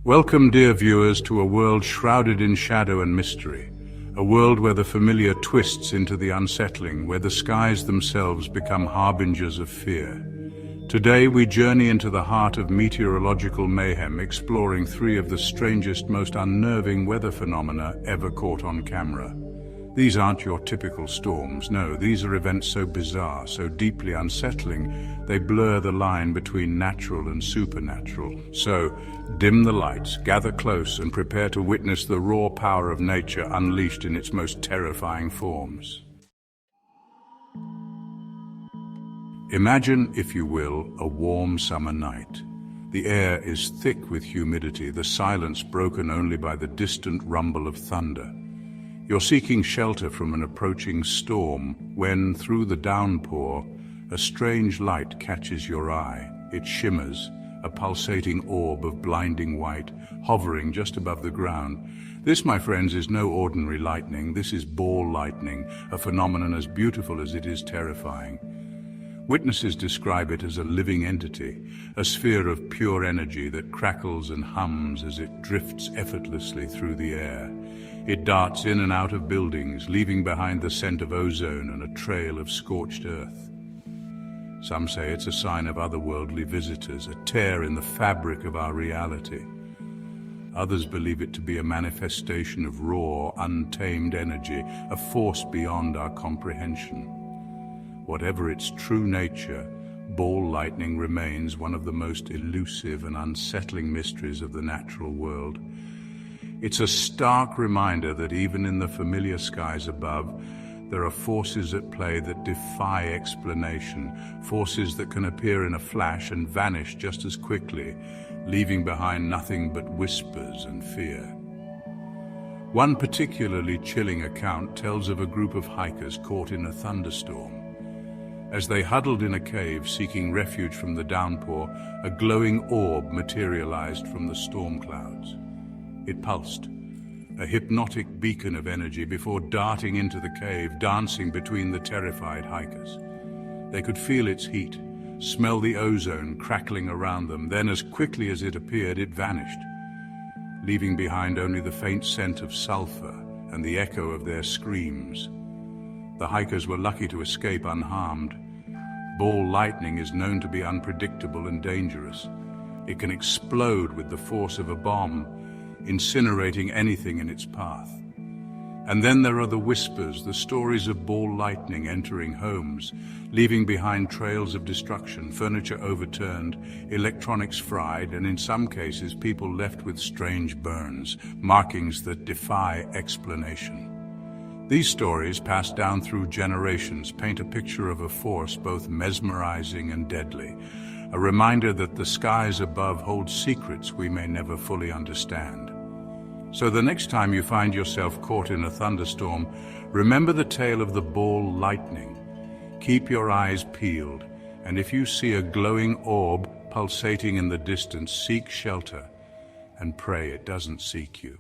Welcome, dear viewers, to a world shrouded in shadow and mystery. A world where the familiar twists into the unsettling, where the skies themselves become harbingers of fear. Today we journey into the heart of meteorological mayhem, exploring three of the strangest, most unnerving weather phenomena ever caught on camera. These aren't your typical storms, no, these are events so bizarre, so deeply unsettling, they blur the line between natural and supernatural. So, dim the lights, gather close, and prepare to witness the raw power of nature unleashed in its most terrifying forms. Imagine, if you will, a warm summer night. The air is thick with humidity, the silence broken only by the distant rumble of thunder. You're seeking shelter from an approaching storm when, through the downpour, a strange light catches your eye. It shimmers, a pulsating orb of blinding white, hovering just above the ground. This, my friends, is no ordinary lightning. This is ball lightning, a phenomenon as beautiful as it is terrifying. Witnesses describe it as a living entity, a sphere of pure energy that crackles and hums as it drifts effortlessly through the air. It darts in and out of buildings, leaving behind the scent of ozone and a trail of scorched earth. Some say it's a sign of otherworldly visitors, a tear in the fabric of our reality. Others believe it to be a manifestation of raw, untamed energy, a force beyond our comprehension. Whatever its true nature, ball lightning remains one of the most elusive and unsettling mysteries of the natural world. It's a stark reminder that even in the familiar skies above, there are forces at play that defy explanation, forces that can appear in a flash and vanish just as quickly, leaving behind nothing but whispers and fear. One particularly chilling account tells of a group of hikers caught in a thunderstorm. As they huddled in a cave seeking refuge from the downpour, a glowing orb materialized from the storm clouds. It pulsed, a hypnotic beacon of energy, before darting into the cave, dancing between the terrified hikers. They could feel its heat, smell the ozone crackling around them. Then, as quickly as it appeared, it vanished, leaving behind only the faint scent of sulfur and the echo of their screams. The hikers were lucky to escape unharmed. Ball lightning is known to be unpredictable and dangerous. It can explode with the force of a bomb, incinerating anything in its path. And then there are the whispers, the stories of ball lightning entering homes, leaving behind trails of destruction, furniture overturned, electronics fried, and in some cases people left with strange burns, markings that defy explanation. These stories, passed down through generations, paint a picture of a force both mesmerizing and deadly, a reminder that the skies above hold secrets we may never fully understand. So the next time you find yourself caught in a thunderstorm, remember the tale of the ball lightning. Keep your eyes peeled, and if you see a glowing orb pulsating in the distance, seek shelter and pray it doesn't seek you.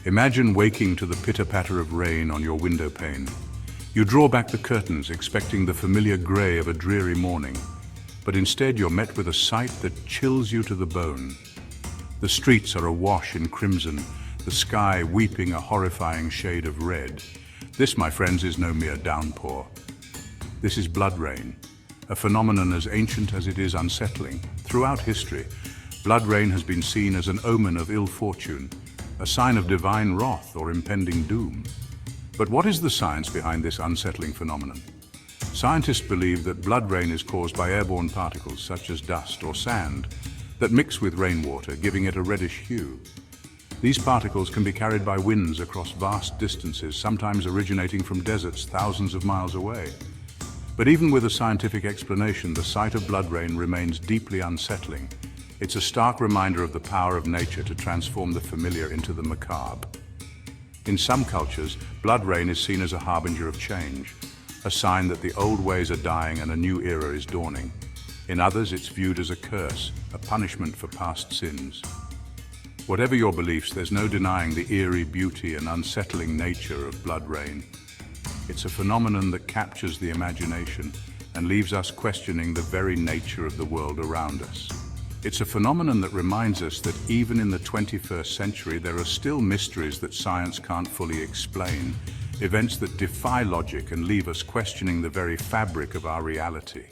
Imagine waking to the pitter-patter of rain on your window pane. You draw back the curtains, expecting the familiar grey of a dreary morning, but instead you're met with a sight that chills you to the bone. The streets are awash in crimson, the sky weeping a horrifying shade of red. This, my friends, is no mere downpour. This is blood rain, a phenomenon as ancient as it is unsettling. Throughout history, blood rain has been seen as an omen of ill fortune, a sign of divine wrath or impending doom. But what is the science behind this unsettling phenomenon? Scientists believe that blood rain is caused by airborne particles such as dust or sand that mix with rainwater, giving it a reddish hue. These particles can be carried by winds across vast distances, sometimes originating from deserts thousands of miles away. But even with a scientific explanation, the sight of blood rain remains deeply unsettling. It's a stark reminder of the power of nature to transform the familiar into the macabre. In some cultures, blood rain is seen as a harbinger of change, a sign that the old ways are dying and a new era is dawning. In others, it's viewed as a curse, a punishment for past sins. Whatever your beliefs, there's no denying the eerie beauty and unsettling nature of blood rain. It's a phenomenon that captures the imagination and leaves us questioning the very nature of the world around us. It's a phenomenon that reminds us that even in the 21st century, there are still mysteries that science can't fully explain, events that defy logic and leave us questioning the very fabric of our reality.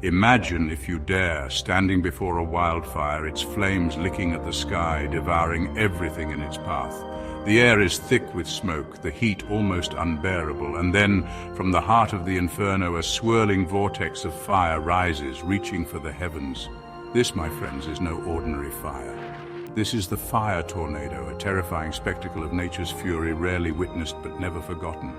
Imagine, if you dare, standing before a wildfire, its flames licking at the sky, devouring everything in its path. The air is thick with smoke, the heat almost unbearable, and then, from the heart of the inferno, a swirling vortex of fire rises, reaching for the heavens. This, my friends, is no ordinary fire. This is the fire tornado, a terrifying spectacle of nature's fury, rarely witnessed but never forgotten.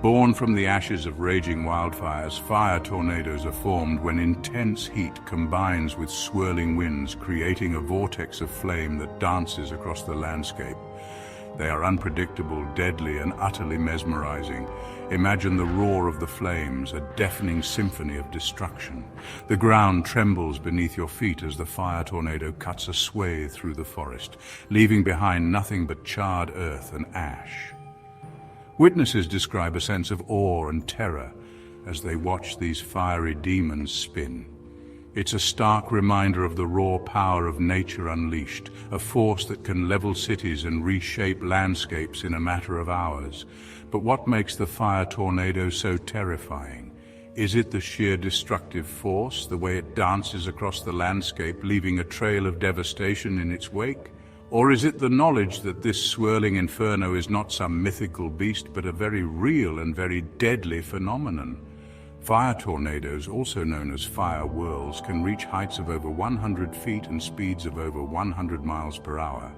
Born from the ashes of raging wildfires, fire tornadoes are formed when intense heat combines with swirling winds, creating a vortex of flame that dances across the landscape. They are unpredictable, deadly, and utterly mesmerizing. Imagine the roar of the flames, a deafening symphony of destruction. The ground trembles beneath your feet as the fire tornado cuts a swathe through the forest, leaving behind nothing but charred earth and ash. Witnesses describe a sense of awe and terror as they watch these fiery demons spin. It's a stark reminder of the raw power of nature unleashed, a force that can level cities and reshape landscapes in a matter of hours. But what makes the fire tornado so terrifying? Is it the sheer destructive force, the way it dances across the landscape, leaving a trail of devastation in its wake? Or is it the knowledge that this swirling inferno is not some mythical beast, but a very real and very deadly phenomenon? Fire tornadoes, also known as fire whirls, can reach heights of over 100 feet and speeds of over 100 miles per hour.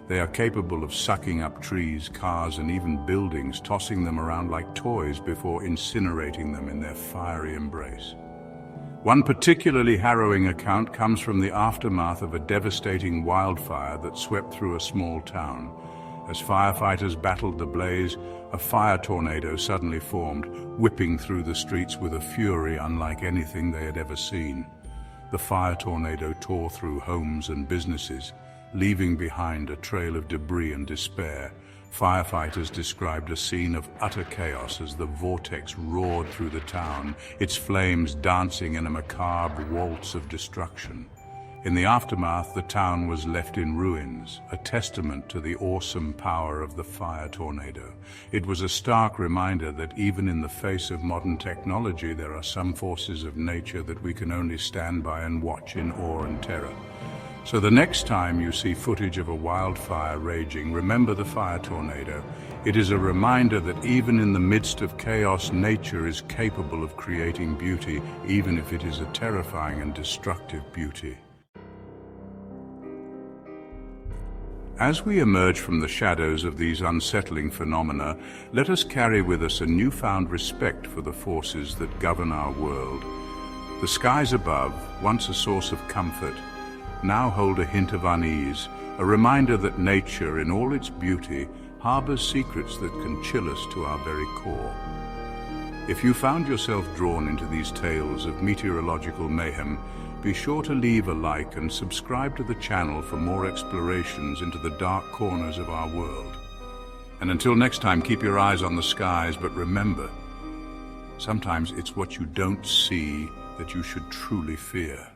They are capable of sucking up trees, cars, and even buildings, tossing them around like toys before incinerating them in their fiery embrace. One particularly harrowing account comes from the aftermath of a devastating wildfire that swept through a small town. As firefighters battled the blaze, a fire tornado suddenly formed, whipping through the streets with a fury unlike anything they had ever seen. The fire tornado tore through homes and businesses, leaving behind a trail of debris and despair. Firefighters described a scene of utter chaos as the vortex roared through the town, its flames dancing in a macabre waltz of destruction. In the aftermath, the town was left in ruins, a testament to the awesome power of the fire tornado. It was a stark reminder that even in the face of modern technology, there are some forces of nature that we can only stand by and watch in awe and terror. So the next time you see footage of a wildfire raging, remember the fire tornado. It is a reminder that even in the midst of chaos, nature is capable of creating beauty, even if it is a terrifying and destructive beauty. As we emerge from the shadows of these unsettling phenomena, let us carry with us a newfound respect for the forces that govern our world. The skies above, once a source of comfort, now hold a hint of unease, a reminder that nature, in all its beauty, harbors secrets that can chill us to our very core. If you found yourself drawn into these tales of meteorological mayhem, be sure to leave a like and subscribe to the channel for more explorations into the dark corners of our world. And until next time, keep your eyes on the skies, but remember, sometimes it's what you don't see that you should truly fear.